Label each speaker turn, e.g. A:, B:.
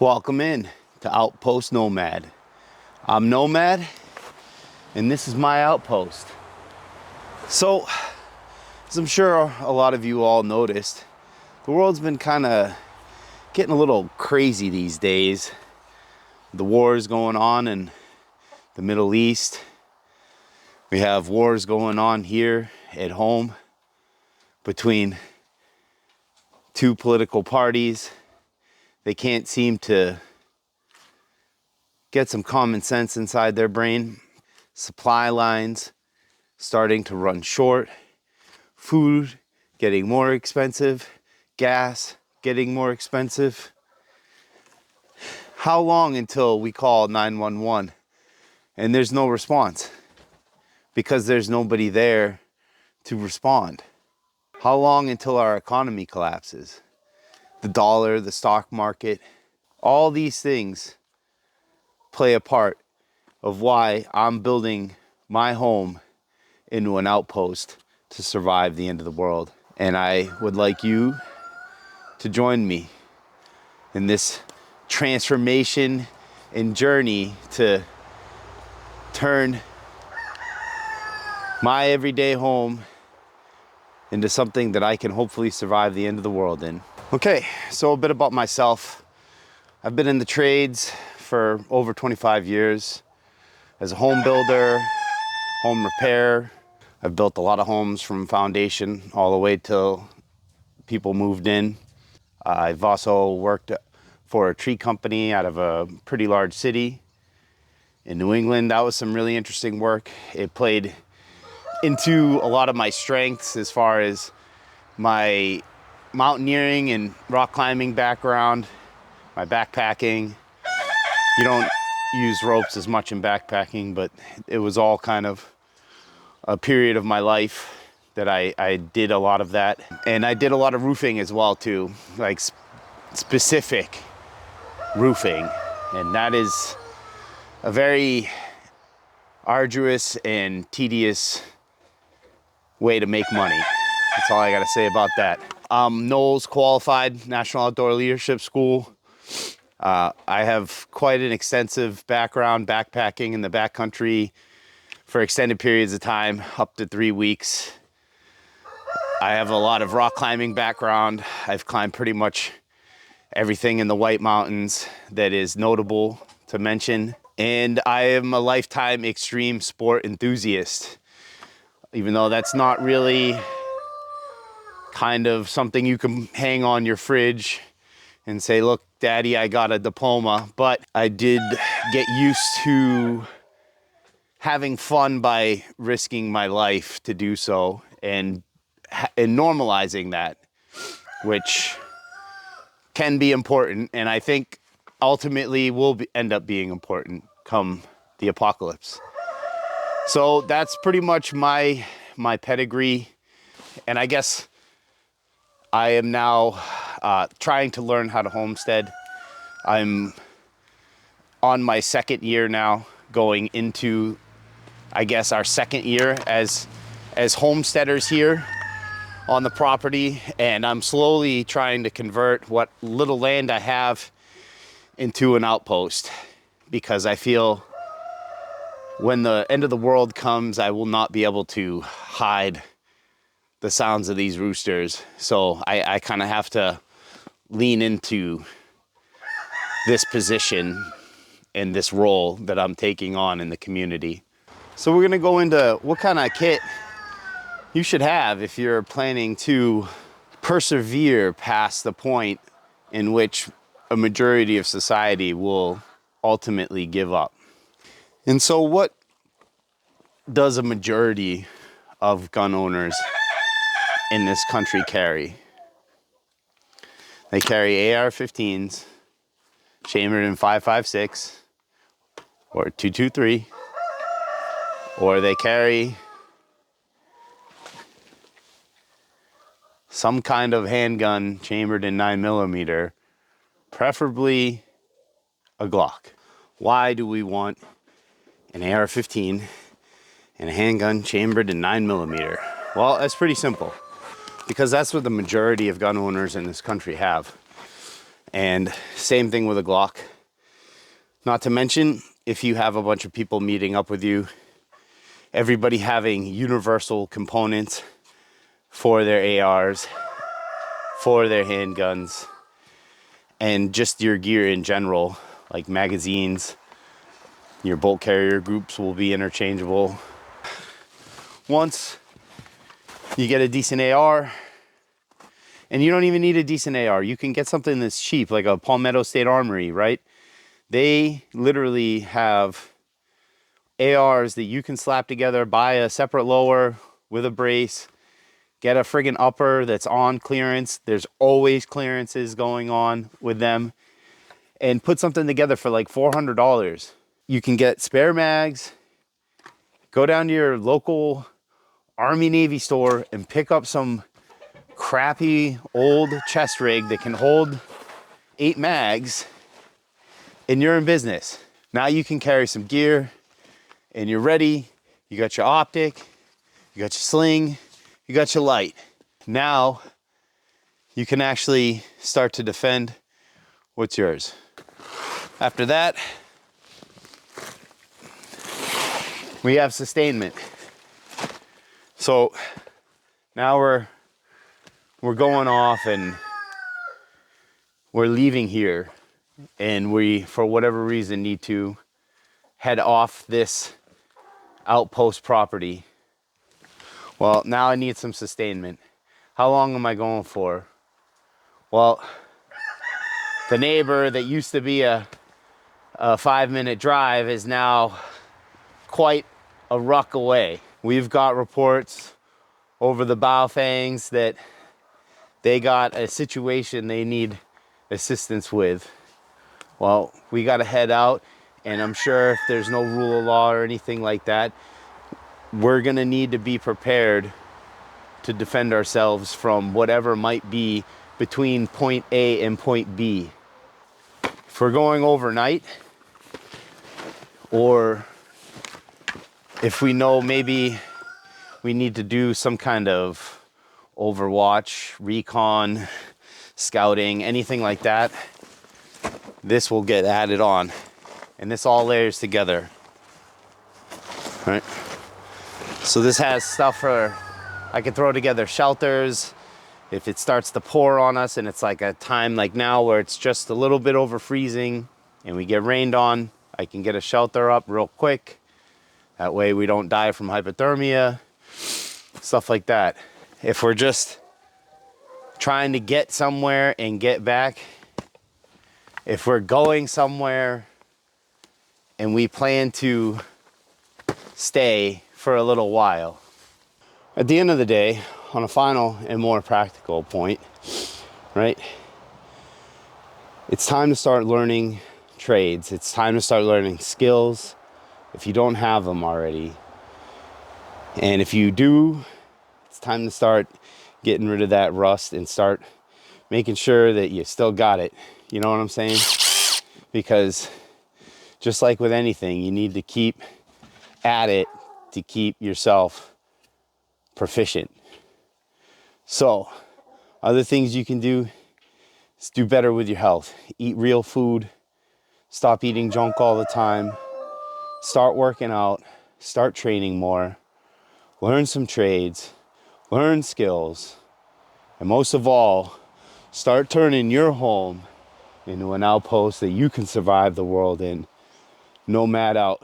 A: Welcome in to Outpost Nomad. I'm Nomad, and this is my outpost. So, as I'm sure a lot of you all noticed, the world's been kind of getting a little crazy these days. The wars going on in the Middle East. We have wars going on here at home between two political parties. They can't seem to get some common sense inside their brain. Supply lines starting to run short. Food getting more expensive. Gas getting more expensive. How long until we call 911 and there's no response? Because there's nobody there to respond. How long until our economy collapses? The dollar, the stock market, all these things play a part of why I'm building my home into an outpost to survive the end of the world. And I would like you to join me in this transformation and journey to turn my everyday home into something that I can hopefully survive the end of the world in. Okay, so a bit about myself. I've been in the trades for over 25 years as a home builder, home repair. I've built a lot of homes from foundation all the way till people moved in. I've also worked for a tree company out of a pretty large city in New England. That was some really interesting work. It played into a lot of my strengths as far as my mountaineering and rock climbing background, my backpacking. You don't use ropes as much in backpacking, but it was all kind of a period of my life that I did a lot of that. And I did a lot of roofing as well too, like specific roofing. And that is a very arduous and tedious way to make money. That's all I gotta say about that. Knowles qualified National Outdoor Leadership School. I have quite an extensive background backpacking in the backcountry for extended periods of time, up to 3 weeks. I have a lot of rock climbing background. I've climbed pretty much everything in the White Mountains that is notable to mention. And I am a lifetime extreme sport enthusiast, even though that's not really kind of something you can hang on your fridge and say, look, Daddy, I got a diploma. But I did get used to having fun by risking my life to do so and normalizing that, which can be important. And I think ultimately will end up being important come the apocalypse. So that's pretty much my pedigree. And I guess I am now trying to learn how to homestead. I'm on my second year now, going into, I guess, our second year as homesteaders here on the property. And I'm slowly trying to convert what little land I have into an outpost, because I feel when the end of the world comes, I will not be able to hide the sounds of these roosters. So I kind of have to lean into this position and this role that I'm taking on in the community. So we're gonna go into what kind of kit you should have if you're planning to persevere past the point in which a majority of society will ultimately give up. And so what does a majority of gun owners in this country carry? They carry AR-15s, chambered in 5.56 or 223, or they carry some kind of handgun chambered in 9mm, preferably a Glock. Why do we want an AR-15 and a handgun chambered in 9mm? Well, that's pretty simple, because that's what the majority of gun owners in this country have. And same thing with a Glock. Not to mention, if you have a bunch of people meeting up with you, everybody having universal components for their ARs, for their handguns, and just your gear in general, like magazines, your bolt carrier groups will be interchangeable. Once you get a decent AR, and you don't even need a decent AR, you can get something that's cheap, like a Palmetto State Armory, right? They literally have ARs that you can slap together, buy a separate lower with a brace, get a friggin' upper that's on clearance. There's always clearances going on with them. And put something together for like $400. You can get spare mags, go down to your local Army Navy store and pick up some crappy old chest rig that can hold 8 mags, and you're in business. Now you can carry some gear and you're ready. You got your optic, you got your sling, you got your light. Now you can actually start to defend what's yours. After that, we have sustainment. So now we're going off and we're leaving here, and we, for whatever reason, need to head off this outpost property. Well, now I need some sustainment. How long am I going for? Well, the neighbor that used to be a 5-minute drive is now quite a ruck away. We've got reports over the Baofangs that they got a situation they need assistance with. Well, we got to head out, and I'm sure if there's no rule of law or anything like that, we're gonna need to be prepared to defend ourselves from whatever might be between point A and point B. If we're going overnight, or if we know maybe we need to do some kind of overwatch, recon, scouting, anything like that, this will get added on. And this all layers together. All right. So this has stuff for, I can throw together shelters. If it starts to pour on us and it's like a time like now where it's just a little bit over freezing and we get rained on, I can get a shelter up real quick. That way we don't die from hypothermia, stuff like that. If we're just trying to get somewhere and get back, if we're going somewhere and we plan to stay for a little while. At the end of the day, on a final and more practical point, right? It's time to start learning trades. It's time to start learning skills if you don't have them already. And if you do, it's time to start getting rid of that rust and start making sure that you still got it. You know what I'm saying? Because just like with anything, you need to keep at it to keep yourself proficient. So, other things you can do is do better with your health. Eat real food. Stop eating junk all the time. Start working out. Start training more. Learn some trades. Learn skills. And most of all, start turning your home into an outpost that you can survive the world in. Nomad out.